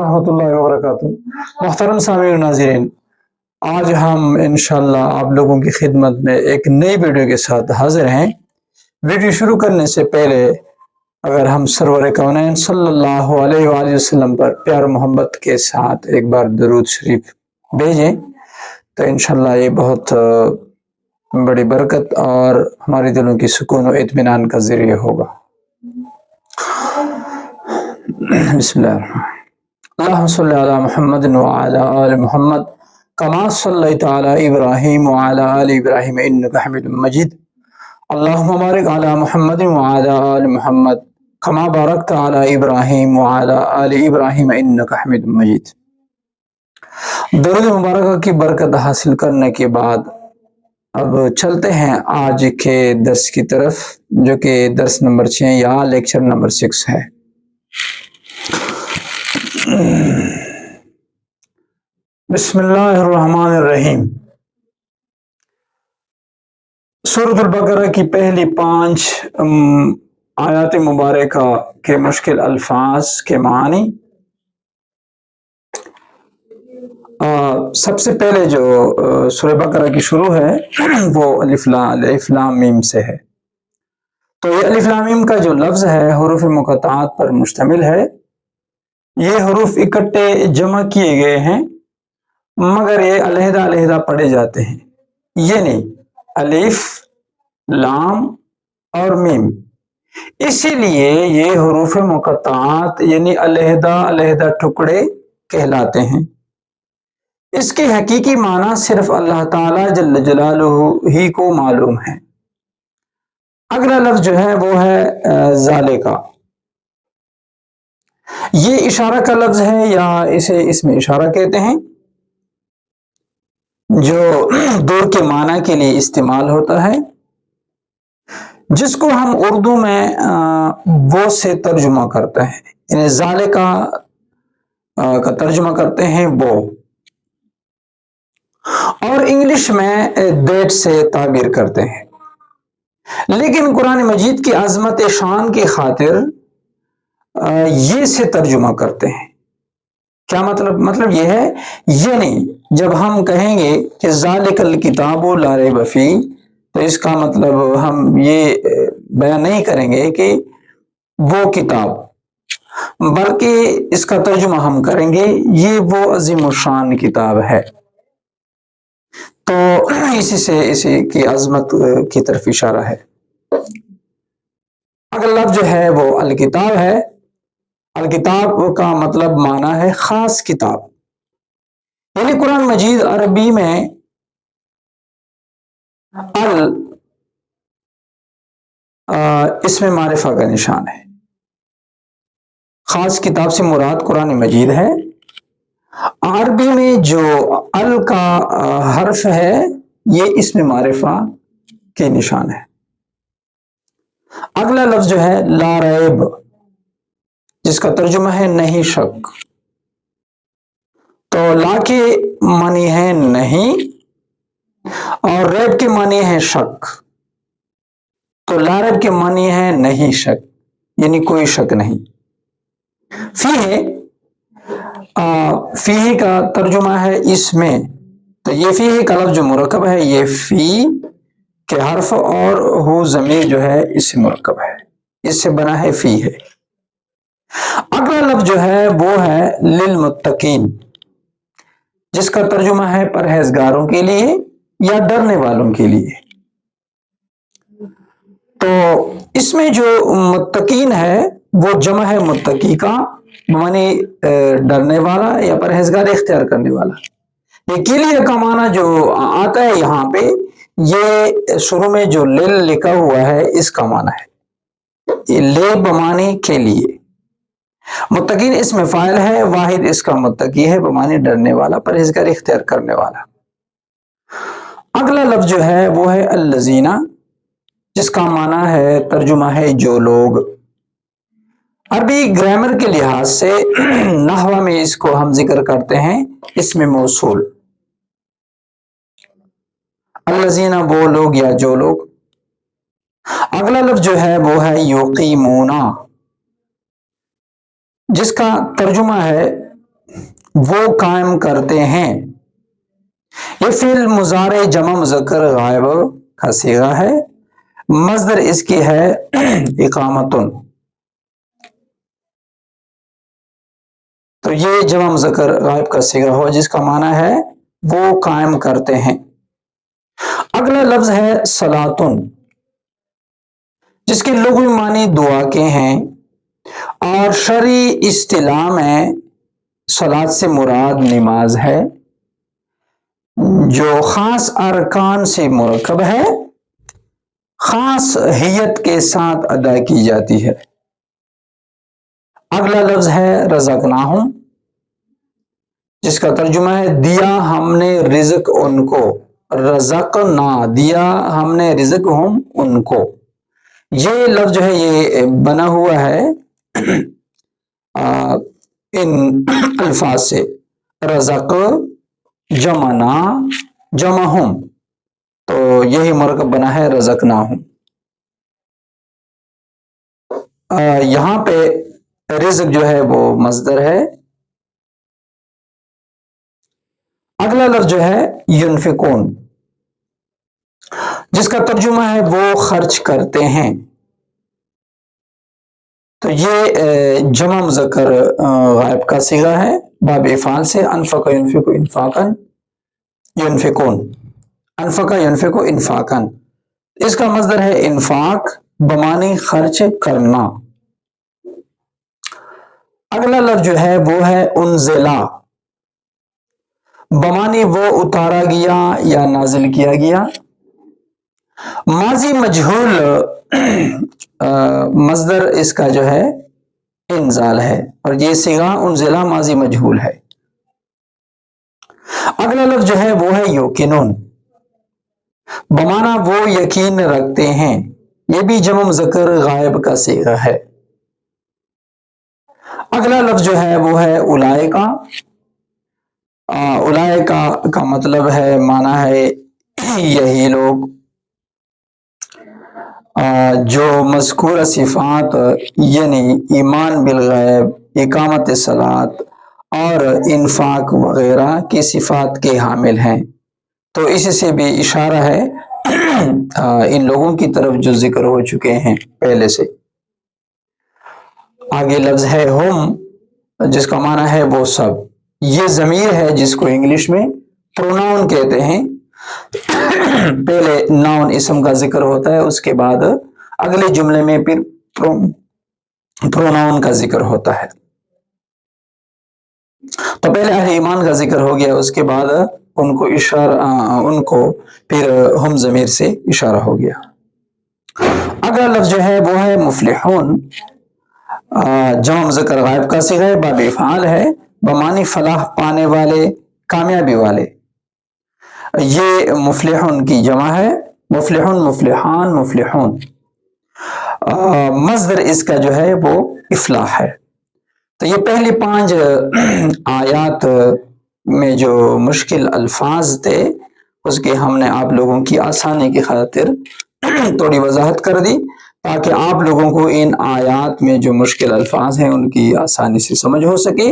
वरहमतुल्लाहि वबरकातुहू। मोहतरम सामीन नाज़रीन, आज हम इंशाअल्लाह आप लोगों की खिदमत में एक नई वीडियो के साथ हाजिर हैं। वीडियो शुरू करने से पहले अगर हम सरवर कौनैन सल्लल्लाहु अलैहि वसल्लम पर प्यार मोहब्बत के साथ एक बार दरूद शरीफ भेजें तो इंशाअल्लाह ये बहुत बड़ी बरकत और हमारे दिलों की सुकून और इत्मीनान का ज़रिया होगा। बिस्मिल्लाह। अल्लाहुम्मा सल्लि अला मुहम्मद व अला आलि मुहम्मद कमा सल्लैता अला इब्राहीम व अला आलि इब्राहीम इन्नका हमीदुम मजीद। अल्लाहुम्मा बारिक अला मुहम्मद व अला आलि मुहम्मद कमा बारकता अला इब्राहीम व अला आलि इब्राहीम इन्नका हमीदुम मजीद। दरूद मुबारक की बरकत हासिल करने के बाद अब चलते हैं आज के दर्स की तरफ, जो कि दर्स नंबर 6 या लेक्चर नंबर 6 है। बिस्मिल्लाहिर्रहमानिर्रहीम। सूरह बकरा की पहली 5 आयत मुबारका के मुश्किल अल्फाज के मानी। सबसे पहले जो सूरह बकरा की शुरू है वो अलिफ लाम मीम से है। तो ये अलिफ लाम मीम का जो लफ्ज़ है हुरूफ मुक़त्ताअत पर मुश्तमिल है। ये हरूफ इकट्ठे जमा किए गए हैं मगर ये अलहदा अलहदा पढ़े जाते हैं, ये नहीं, अलिफ लाम और मीम। इसीलिए ये हुरूफ मुक़त्ताअत यानी अलहदा अलहदा टुकड़े कहलाते हैं। इसके हकीकी माना सिर्फ अल्लाह ताला जल्ल जलालुहु ही को मालूम है। अगला लफ्ज़ जो है वो है ज़ालिका। ये इशारा का लफ्ज़ है या इसे इसमें इशारा कहते हैं, जो दूर के माना के लिए इस्तेमाल होता है, जिसको हम उर्दू में वो से तर्जुमा करते हैं। यानी ज़ालिका का तर्जुमा करते हैं वो, और इंग्लिश में दैट से ताबीर करते हैं। लेकिन कुरान मजीद की अज़मत शान की खातिर ये से तर्जुमा करते हैं। क्या मतलब ये है, ये नहीं, जब हम कहेंगे कि ज़ालिकल किताबु ला रैब फीह, तो इसका मतलब हम ये बयान नहीं करेंगे कि वो किताब, बल्कि इसका तर्जुमा हम करेंगे ये वो अज़ीम शान किताब है। तो इसी से इसी की अज़मत की तरफ इशारा है। अगला लफ्ज़ जो है वो अल किताब है। अल किताब का मतलब माना है खास किताब, यानी कुरान मजीद अरबी में अल इसमें मारिफा का निशान है। खास किताब से मुराद कुरान मजीद है। अरबी में जो अल का हर्फ है ये इसमें मारिफा के निशान है। अगला लफ्ज़ जो है ला रैब, जिसका तर्जुमा है नहीं शक। तो ला के मानी है नहीं और रैब के मानी है शक। तो ला रैब के मानी है नहीं शक, यानी कोई शक नहीं। फीह का तर्जुमा है इसमें। तो ये फीह का लफ्ज़ जो मुरक्कब है ये फी के हर्फ और हु ज़मीर जो है इससे मुरक्कब है, इससे बना है फी है। अगला लफ्ज़ जो है वो है लिल मुत्तकीन, जिसका तर्जुमा है परहेजगारों के लिए या डरने वालों के लिए। तो इसमें जो मुत्तकीन है वो जमा है मुत्तकी का, माने डरने वाला या परहेजगार इख्तियार करने वाला। ये किलिया का माना जो आता है यहाँ पे, ये शुरू में जो लिल लिखा हुआ है इसका माना है, ये ले बमाने के लिए। मुत्तकीन इसमें फाइल है, वाहिद इसका मुत्तकी है बमाने डरने वाला, परहेजगार इख्तियार करने वाला। अगला लफ्ज़ जो है वो है अल्लज़ीना, जिसका माना है तर्जुमा है जो लोग। अरबी ग्रामर के लिहाज से नहवा में इसको हम जिक्र करते हैं इसमें मौसूल। अल्लज़ीना वो लोग या जो लोग। अगला लफ्ज़ जो है वो है युकीमूना, जिसका तर्जुमा है وہ قائم کرتے ہیں. یہ فعل مضارع جمع مذکر غائب کا صیغہ ہے. مصدر اس کی ہے اقامتن. تو یہ جمع مذکر غائب کا صیغہ ہوا جس کا معنی ہے وہ قائم کرتے ہیں. اگلا لفظ ہے صلاتن، جس کے لغوی معنی دعا کے ہیں، اور شرعی اصطلاح میں صلات سے مراد نماز ہے جو خاص ارکان سے مرکب ہے، خاص حیت کے ساتھ ادا کی جاتی ہے. اگلا لفظ ہے رزقناہم، جس کا ترجمہ ہے دیا ہم نے رزق ان کو. رزقنا، دیا ہم نے رزق ہم ان کو. یہ لفظ جو ہے یہ بنا ہوا ہے ان الفاظ سے، رزق جمعنا جمعہم، تو یہی مرکب بنا ہے رزقناہم. یہاں پہ رزق جو ہے وہ مصدر ہے. اگلا لفظ جو ہے ینفقون، جس کا ترجمہ ہے وہ خرچ کرتے ہیں. تو یہ جمع مذکر غائب کا صیغہ ہے باب افعال سے. انفق ینفق انفاقا ینفقون، انفق ینفق انفاقا. اس کا مصدر ہے انفاق بمعنی خرچ کرنا. اگلا لفظ جو ہے وہ ہے انزلہ، بمعنی وہ اتارا گیا یا نازل کیا گیا. ماضی مجہول مصدر اس کا جو ہے انزال ہے، اور یہ صیغہ انزلہ ماضی مجہول ہے. اگلا لفظ جو ہے وہ ہے یوقنون، بمعنی وہ یقین رکھتے ہیں. یہ بھی جمع مذکر غائب کا صیغہ ہے. اگلا لفظ جو ہے وہ ہے اولئکا. اولئکا کا مطلب ہے معنی ہے یہی لوگ جو مذکورہ صفات یعنی ایمان بالغیب، اقامت صلاۃ اور انفاق وغیرہ کی صفات کے حامل ہیں. تو اس سے بھی اشارہ ہے ان لوگوں کی طرف جو ذکر ہو چکے ہیں پہلے سے. آگے لفظ ہے ہم، جس کا معنی ہے وہ سب. یہ ضمیر ہے جس کو انگلش میں پروناؤن کہتے ہیں. پہلے ناؤن اسم کا ذکر ہوتا ہے، اس کے بعد اگلے جملے میں پھر پروناؤن کا ذکر ہوتا ہے. تو پہلے اہل ایمان کا ذکر ہو گیا، اس کے بعد ان کو پھر ہم ضمیر سے اشارہ ہو گیا. اگلا لفظ جو ہے وہ ہے مفلحون، جمع مذکر غائب کا صیغہ ہے باب افعال ہے بمعنی فلاح پانے والے، کامیابی والے. یہ مفلحون کی جمع ہے، مفلحون مفلحان مفلحون. مصدر اس کا جو ہے وہ افلاح ہے. تو یہ پہلی 5 آیات میں جو مشکل الفاظ تھے اس کے ہم نے آپ لوگوں کی آسانی کی خاطر تھوڑی وضاحت کر دی، تاکہ آپ لوگوں کو ان آیات میں جو مشکل الفاظ ہیں ان کی آسانی سے سمجھ ہو سکے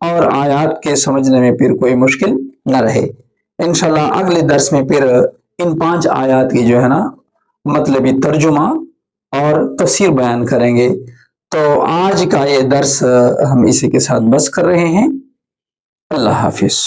اور آیات کے سمجھنے میں پھر کوئی مشکل نہ رہے. انشاءاللہ اگلے درس میں پھر ان 5 آیات کی جو ہے نا مطلبی ترجمہ اور تفسیر بیان کریں گے. تو آج کا یہ درس ہم اسی کے ساتھ بس کر رہے ہیں. اللہ حافظ.